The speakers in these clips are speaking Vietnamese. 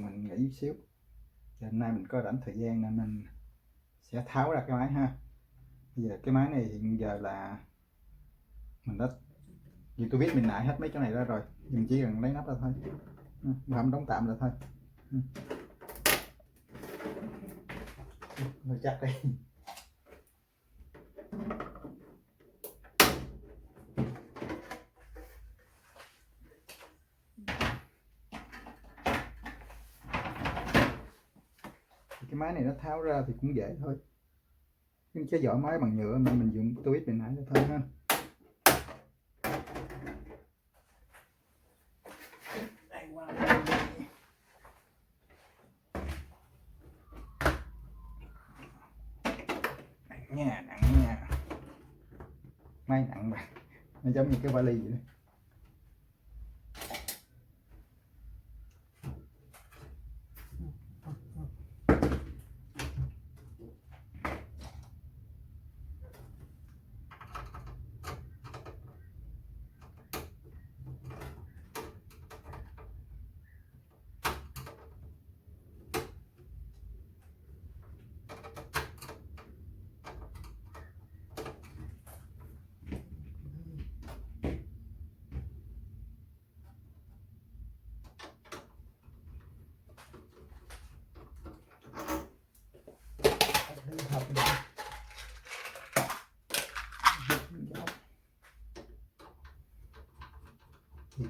mình nghỉ xíu. Hôm nay mình có rảnh thời gian nên mình sẽ tháo ra cái máy ha. Bây giờ cái máy này hiện giờ là mình đã vì tôi biết mình nại hết mấy cái này ra rồi, mình chỉ cần lấy nắp ra thôi, không đóng tạm là thôi. Hơi chắc đây. Cái máy này nó tháo ra thì cũng dễ thôi, cái vỏ máy bằng nhựa nên mình dùng tôi biết mình nãy thôi ha. Nặng nha, máy nặng mà nó giống như cái vali vậy đó.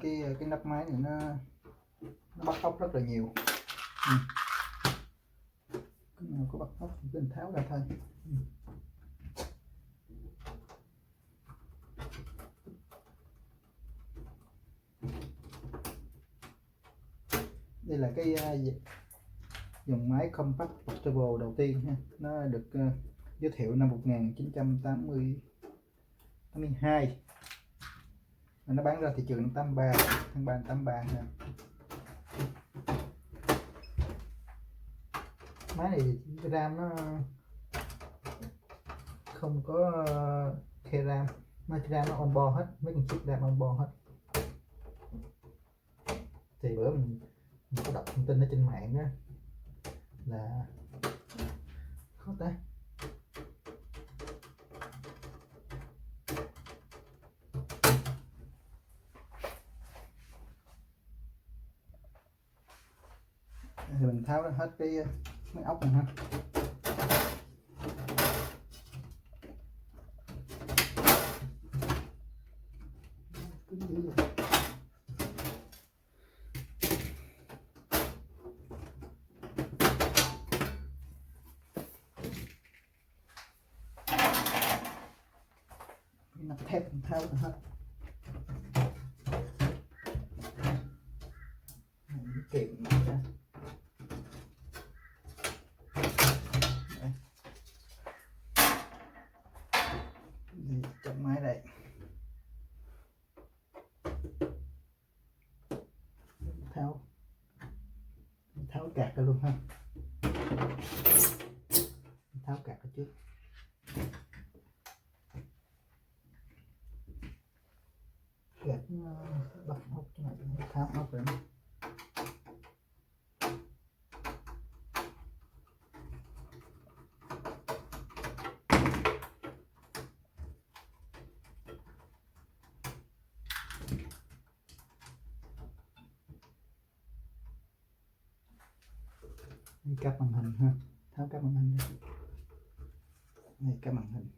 Thì cái nắp máy này nó bắt ốc rất là nhiều. Cái nào có bắt ốc thì mình tháo ra thôi. Đây là cái dòng máy compact portable đầu tiên ha. Nó được giới thiệu năm 1982 và nó bán ra thị trường tháng 3 tháng 83 ha. Máy này cái RAM nó không có khe RAM, mấy cái RAM nó on board hết, mấy con chip RAM on board hết. Thì bữa mình có đọc thông tin ở trên mạng đó là khó ta. Thì mình tháo ra hết cái mấy ốc này ha. Nắp thép mình tháo ra hết. Kìm ra. Trong máy đây tháo cạc ra luôn ha, tháo cạc ra trước. Cạc bắt ốc cái này, tháo ốc rồi. Cáp màn hình ha, tháo cáp màn hình ra. Này cáp màn hình.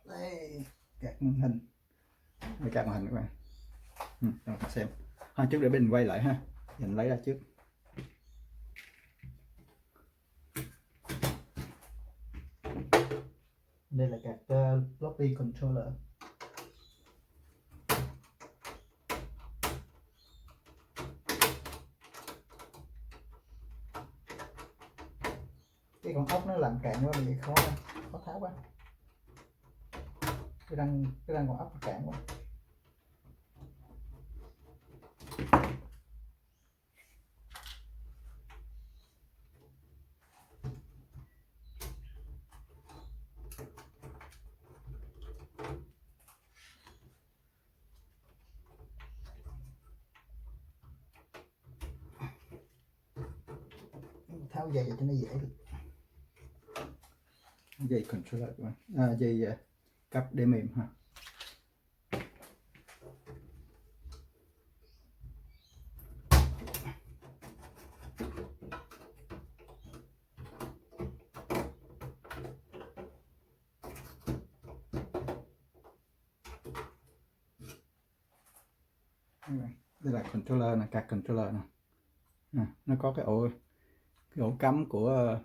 Đây cáp màn hình. Đây cáp màn hình các bạn. Cho mình xem. Trước để bên quay lại ha, mình lấy ra trước. Đây là card floppy controller. Cái con ốc nó làm cạn quá, mình khó tháo quá. Cái răng con ốc nó cạn quá. tháo dây cho nó dễ được. Dây controller các bạn, dây cáp để mềm ha. Đây là controller nè, card controller nè, nó có cái ổ cắm của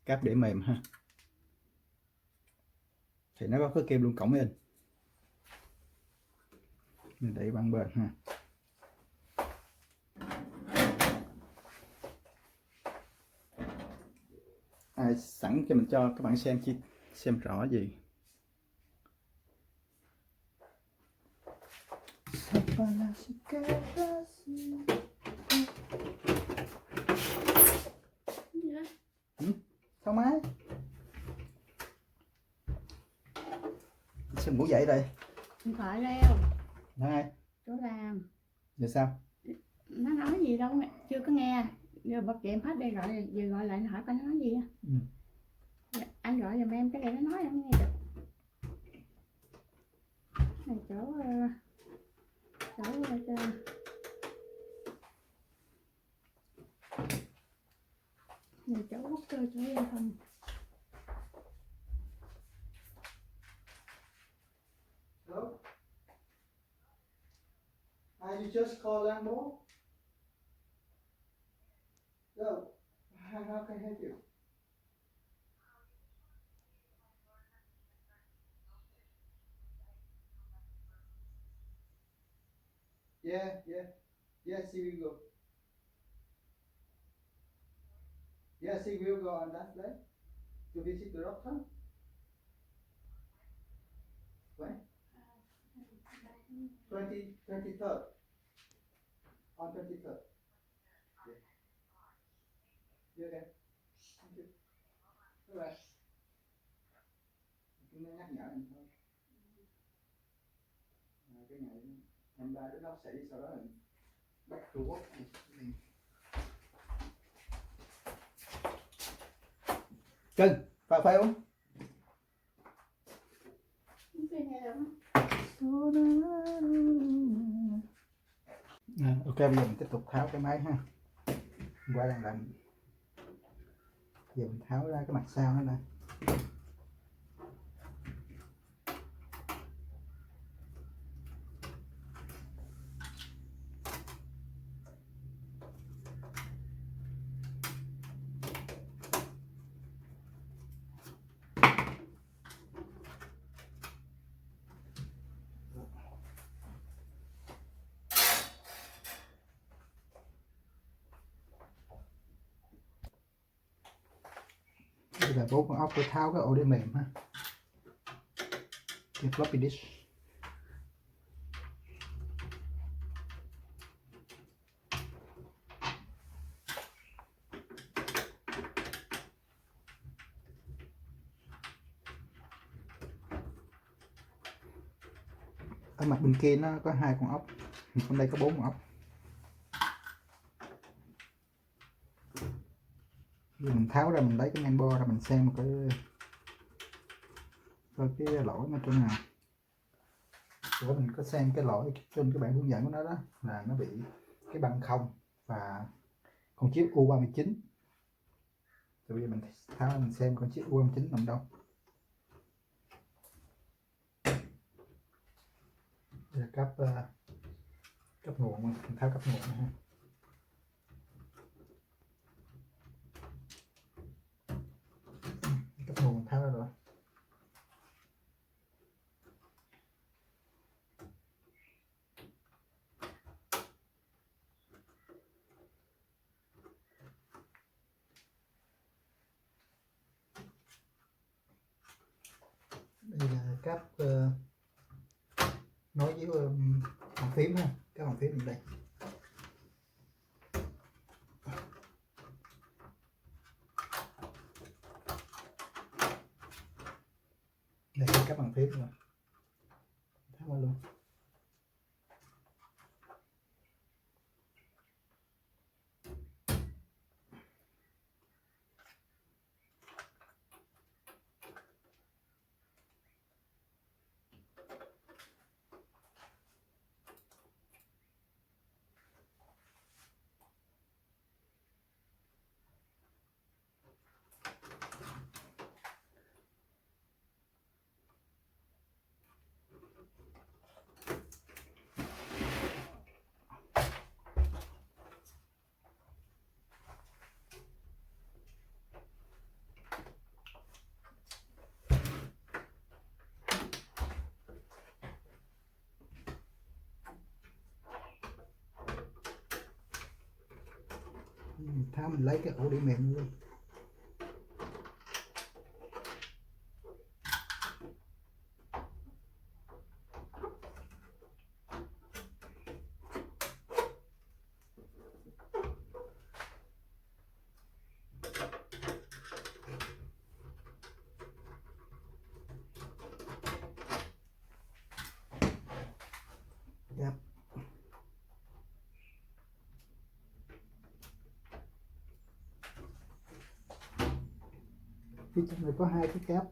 cáp để mềm ha, thì nó có cái kèm luôn cổng máy in, mình để bằng bên ha. Sẵn cho mình cho các bạn xem rõ gì. Sao máy sao ngủ dậy đây? Điện thoại reo. Này Chỗ làm. giờ sao? Nó nói gì đâu, chưa có nghe. Giờ bật dậy em hết đây rồi, giờ gọi lại hỏi coi nó nói gì á. Anh gọi giùm em cái này nó nói em nghe được. Này chỗ này chỗ quốc cơ chỗ giao thông. Hello? You just call Lambo? No. How can I help you? Yeah. Yes, he will go. Yes, he will go on that day to visit the doctor. When? 23rd. On 23rd. Yeah. Yeah, okay. Thank you. Bye bye. Chúng nó nhắc nhở mình thôi. Cái ngày em ba đến bác sĩ sau đó mình bắt to work mình. Cưng, phải không? Ok, bây giờ mình tiếp tục tháo cái máy ha. Qua đang làm. Giờ mình tháo ra cái mặt sau nữa nè. Đây là 4 con ốc để tháo cái ổ đĩa mềm ha, cái floppy disk. Ở mặt bên kia nó có 2 con ốc, còn đây có 4 con ốc. Giờ mình tháo ra, mình lấy cái mainboard ra, mình xem coi cái lỗi nó chỗ nào. Rồi mình có xem cái lỗi trên cái bản hướng dẫn của nó đó là nó bị cái băng không và con chip U39. Rồi bây giờ mình tháo, mình xem con chip U39 nằm đâu. Đây là cấp nguồn, mình tháo cấp nguồn này ha. Cấp nguồn mình tháo ra rồi. Đây là cáp nối với bàn phím ha, cái bàn phím đây. Đây là các bàn phím rồi, tháo qua luôn. tháo mình lấy cái ổ đĩa mềm luôn. Yep. Phía trong này có hai cái cáp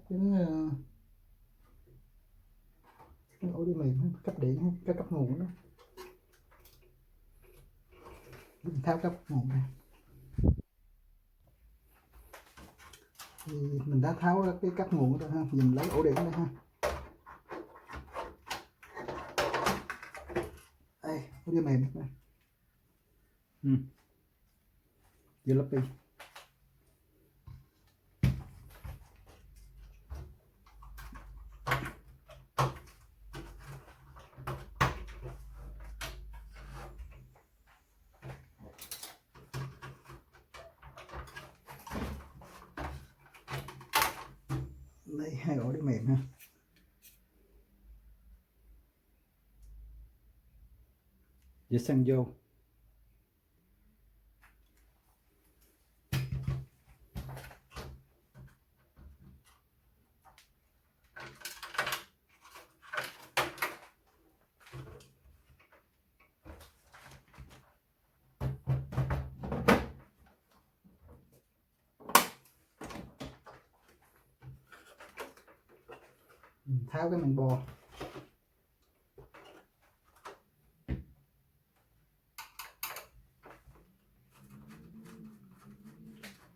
cái ổ đĩa mềm, cấp điện, cái cấp nguồn đó. Mình tháo cấp nguồn này. Thì mình đã tháo ra cái cấp nguồn rồi ha, giờ mình lấy ổ điện đây ha. Đây, ổ đĩa mềm này. Vừa lắp đi. Lấy hai ổ đĩa mềm ha. Để xăng vô. Tháo cái men bo.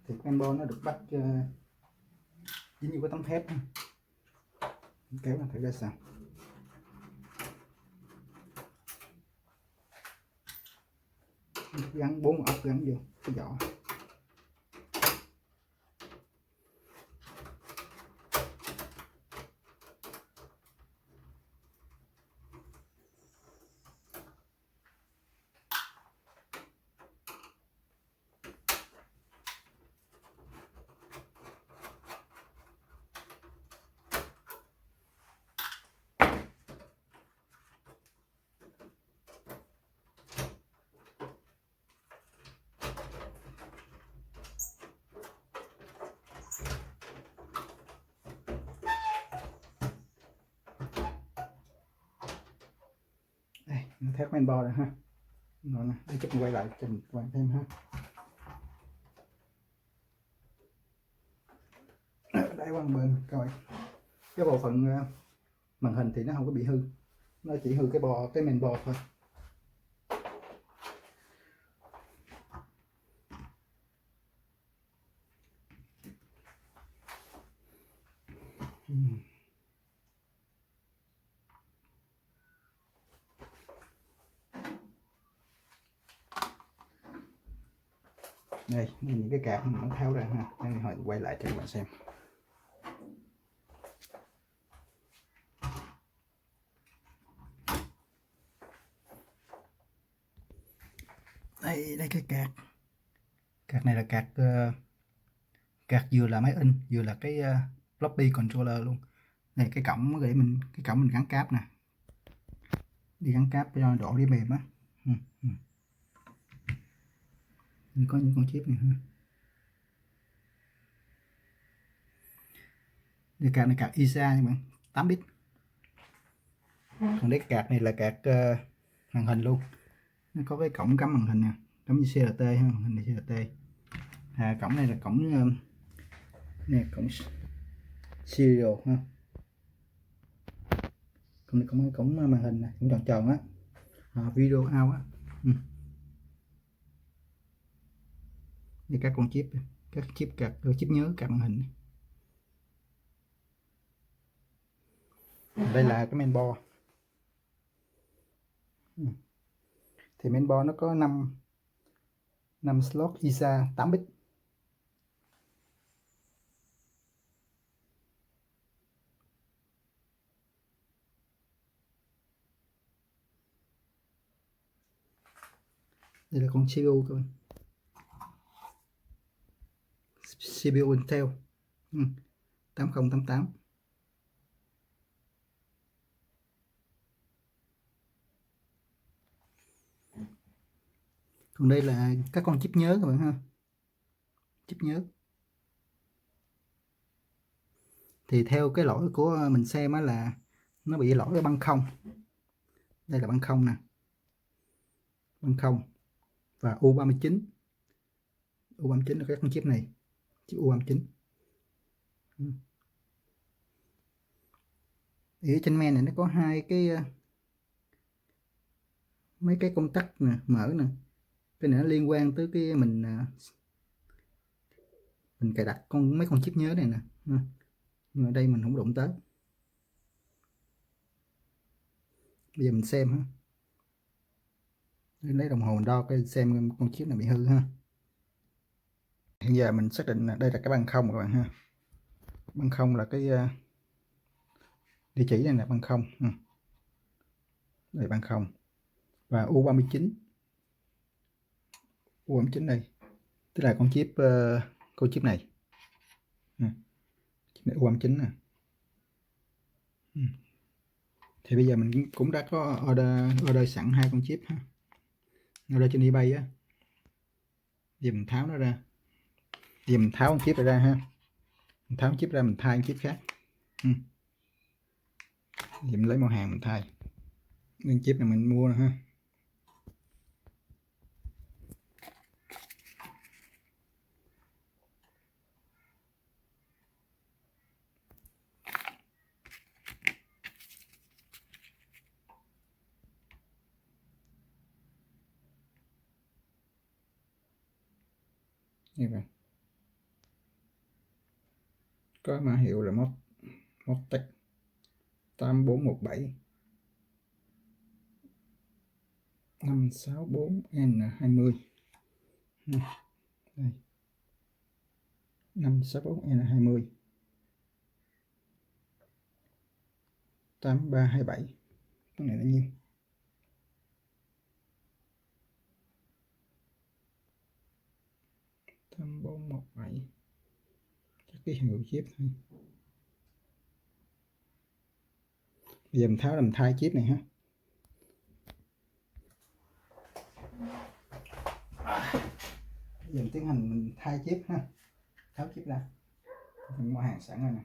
Thì men bo nó được bắt dính như cái tấm thép ha. Kéo nó thử ra sao. Gắn 4 ốc gắn vô cái vỏ. Đây, thép men bo rồi ha. Rồi nè, đây chút mình quay lại cho mình quay thêm ha. Đây qua một bên coi. Cái bộ phận màn hình thì nó không có bị hư. Nó chỉ hư cái men bo thôi. Đây, những cái cạp mình tháo ra ha. Đây, hồi quay lại cho các bạn xem. Đây cái card. Card này là card vừa là máy in, vừa là cái floppy controller luôn. Này cái cổng để cái cổng mình gắn cáp nè. Đi gắn cáp cho độ đi mềm á. Có những con chip này ha. Đây card này card ISA nha bạn, 8 bit. Còn đây cái card này là card màn hình luôn. Nó có cái cổng cắm màn hình nè, cắm như CRT ha, màn hình này CRT. Cổng này là cổng nè, cổng serial ha. Cổng màn hình này, cổng tròn tròn á. Video out á. Đây các con chip, các chip nhớ các màn hình. Đây là cái main board. Thì main board nó có 5 slot ISA 8 bit. Đây là con CPU thôi. CPU Intel 8088. Còn đây là các con chip nhớ các bạn ha. Chip nhớ thì theo cái lỗi của mình xem á là nó bị lỗi ở băng không. Đây là băng không nè, băng không và U39. U39 là cái con chip này, chip U39. Thì ở trên men này nó có hai cái mấy cái công tắc nè, mở nè. Cái này nó liên quan tới cái mình cài đặt mấy con chip nhớ này nè. Nhưng ở đây mình không đụng tới. Bây giờ mình xem ha. Lấy đồng hồ mình đo cái xem con chip này bị hư ha. Hiện giờ mình xác định là đây là cái băng không các bạn ha. Băng không là cái địa chỉ này là băng không. Đây băng không. Và U39. U39 đây. Tức là con chip này. Chip này U39 nè. Thì bây giờ mình cũng đã có order sẵn hai con chip ha. Order trên eBay á. Giờ mình tháo nó ra. Giờ mình tháo con chip này ra ha. Mình tháo con chip ra mình thay con chip khác. Giờ mình lấy mẫu hàng mình thay. Con chip này mình mua nè ha. Như vậy. Có mã hiệu là Motec 8417 564N20. Đây. 564N20 8327. Cái này là nhiêu? Tám bốn một bảy. Cái hiệu chip thôi. Bây giờ mình tháo làm thay chip này ha. Bây giờ mình tiến hành mình thay chip ha. Tháo chip ra. Mình mua hàng sẵn rồi nè.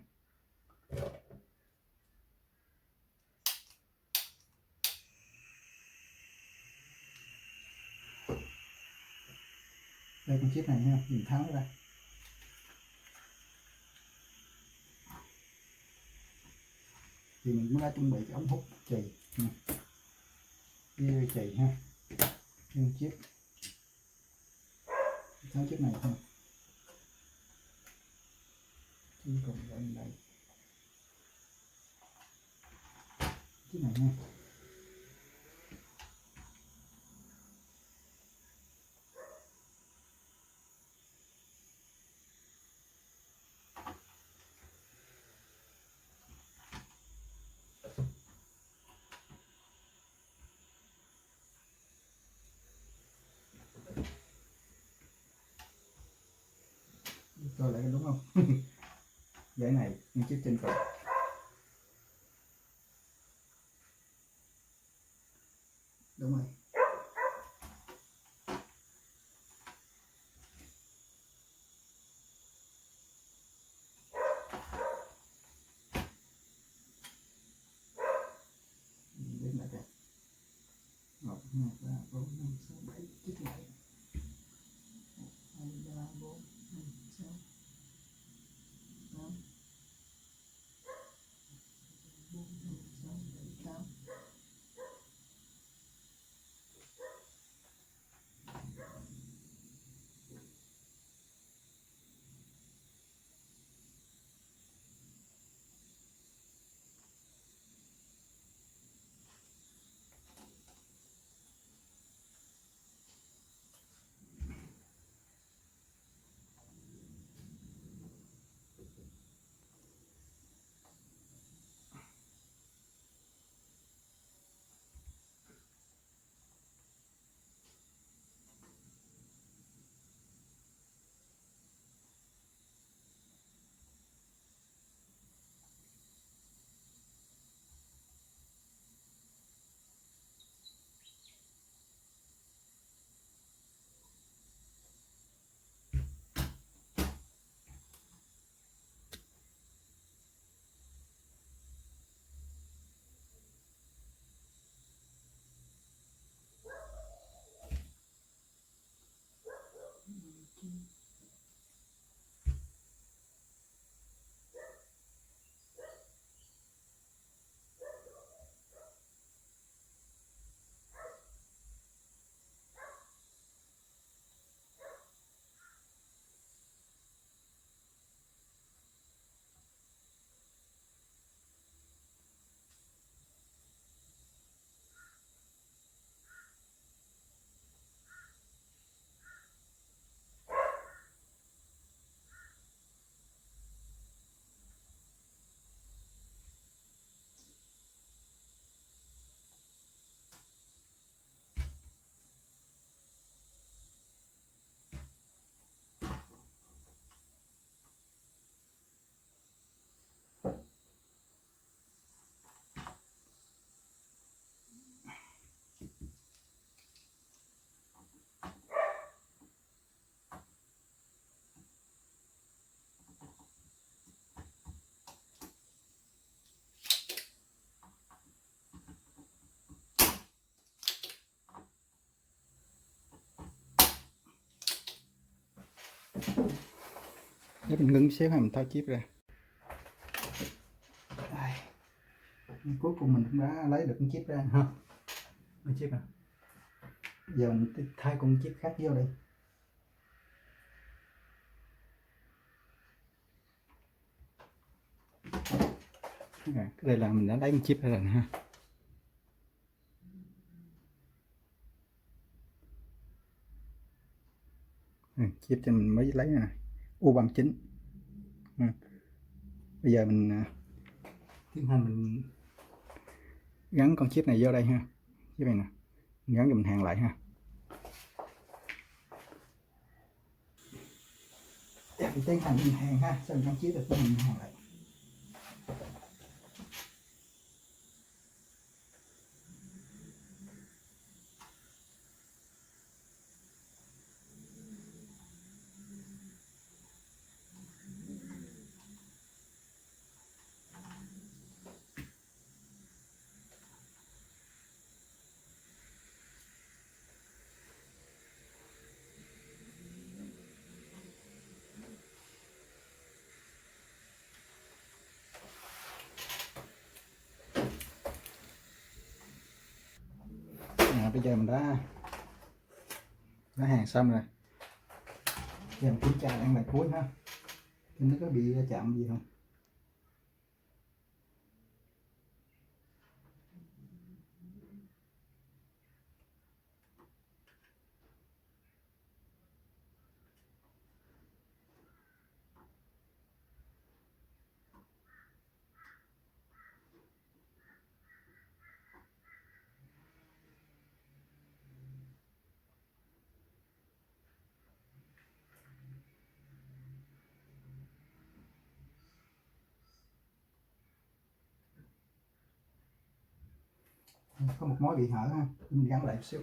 Đây con chip này ha, mình tháo nó ra. Thì mình cũng đã chuẩn bị cái ống hút chì với chì ha. Con chip. Tháo chip này thôi. Chỉ còn bên đây. Chip này ha. Coi lại đúng không? Giải này nhưng chip trên cùng. Đúng rồi. Đến lại đây. 1 2 3 4 5 6 7 chip lại. 1 2 3 4 5 6 8 4 5 6 7 8. Để mình ngưng xíu hay mình tháo chip ra. Đây. Cuối cùng mình cũng đã lấy được con chip ra ha. Con chip nè. Giờ mình thay con chip khác vô đây. Cái đây là mình đã lấy con chip ra rồi ha. Chip cho mình mới lấy nè, U39. Bây giờ mình tiến hành mình gắn con chip này vô đây ha. Chip này nè, mình gắn cho mình hàng lại ha. Mình tiến hành mình hàng ha, xong con chip được mình hàng lại. Bây giờ mình đã hàng xong rồi. Giờ mình kiểm tra lại bài cuối ha, nó có bị chạm gì không. Có một mối bị hở ha, mình gắn lại một xíu.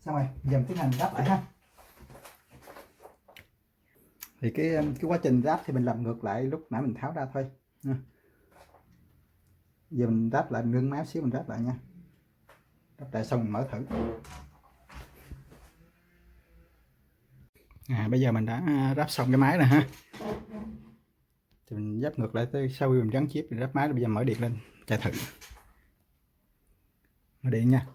Xong rồi, giờ mình tiến hành ráp lại ha. Thì cái quá trình ráp thì mình làm ngược lại lúc nãy mình tháo ra thôi. Giờ mình ráp lại, ngưng máy xíu mình ráp lại nha. Ráp lại xong mình mở thử. Bây giờ mình đã ráp xong cái máy rồi ha, thì mình dắp ngược lại tới sau khi mình gắn chip, mình ráp máy. Bây giờ mở điện lên chạy thử, mở điện nha.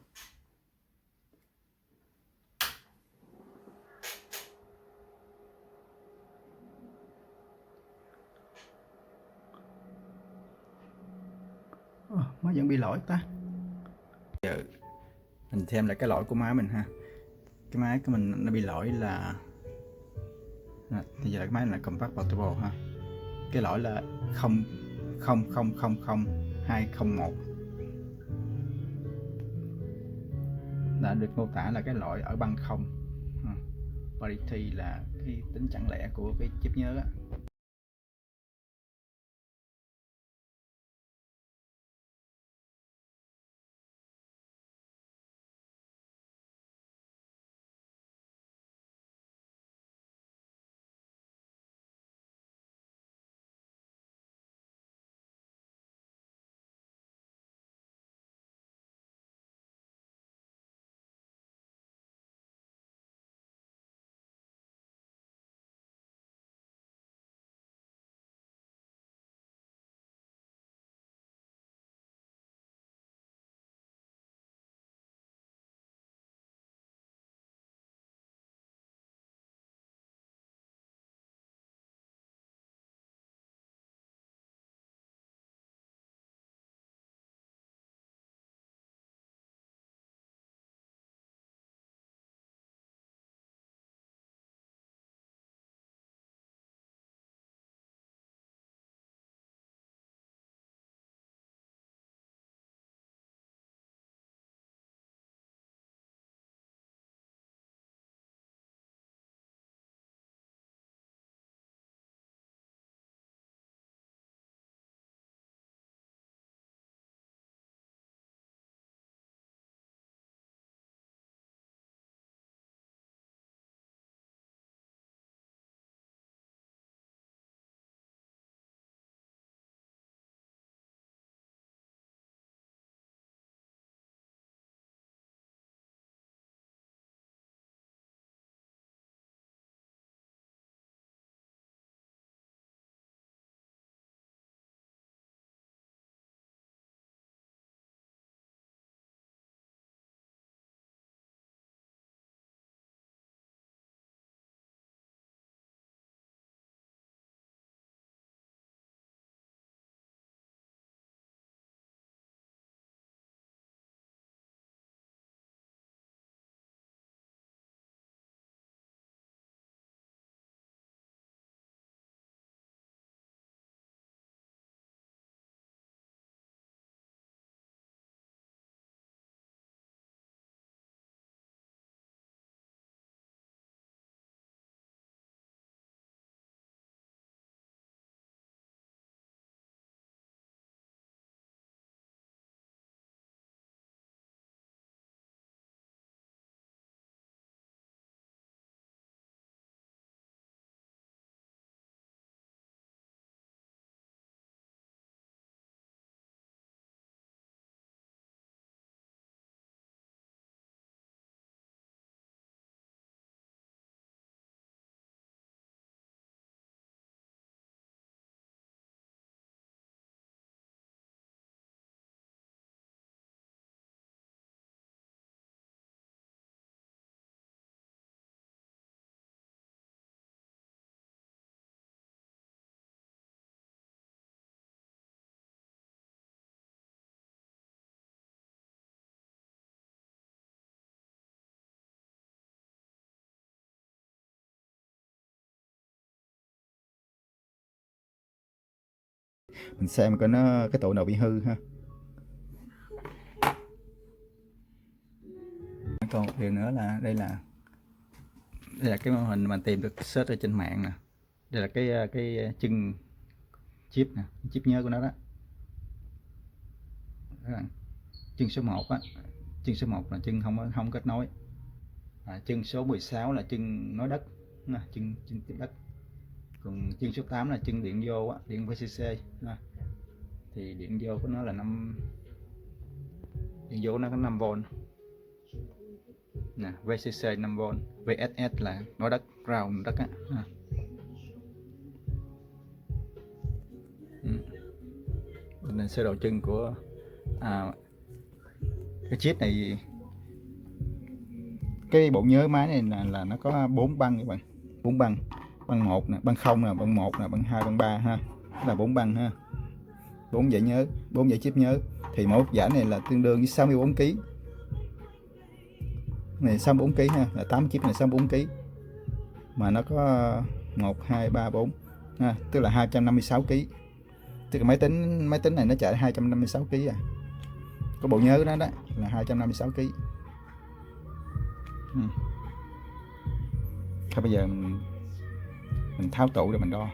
Máy vẫn bị lỗi ta. Giờ mình xem lại cái lỗi của máy mình ha. Cái máy của mình nó bị lỗi là thì giờ cái máy này là compact portable ha. Cái lỗi là 0000201 đã được mô tả là cái lỗi ở băng không. Parity là cái tính chẳng lẽ của cái chip nhớ á. Mình xem coi cái tụ nào bị hư ha. Còn một điều nữa là đây là cái màn hình mà tìm được search ở trên mạng nè. Đây là cái chân chip nè, chip nhớ của nó đó. Chân số 1 á, chân số 1 là chân không kết nối. Chân số 16 là chân nối đất, chân tiếp đất. Còn chân số 8 là chân điện vô á, điện VCC. Thì điện vô của nó là điện vô của nó có 5V nè, VCC 5V, VSS là nối đất rào đất á. Bên này sơ đồ chân của cái chip này, cái bộ nhớ máy này là nó có 4 băng các bạn, 4 băng, băng 1 nè, băng 0 nè, băng 1 nè, băng 2, băng 3 ha, là 4 băng ha, 4 dãy nhớ, 4 dãy chip nhớ. Thì mỗi dãy này là tương đương với 64 kg. Này 64 kg ha, là 8 chip này 64 kg. Mà nó có 1 2 3 4 ha, tức là 256 kg. Tức là máy tính này nó chạy 256 kg à. Có bộ nhớ đó là 256 kg. Thôi bây giờ mình tháo tủ để mình đo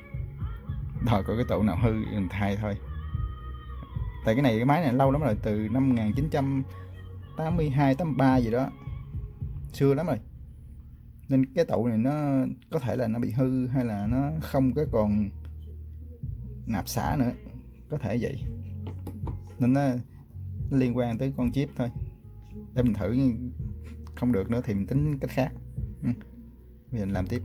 coi cái tủ nào hư mình thay thôi. Tại cái này, cái máy này lâu lắm rồi, từ năm 1982 83 gì đó, xưa lắm rồi, nên cái tủ này nó có thể là nó bị hư, hay là nó không có còn nạp xả nữa, có thể vậy, nên nó liên quan tới con chip thôi. Để mình thử, không được nữa thì mình tính cách khác. Bây giờ mình làm tiếp.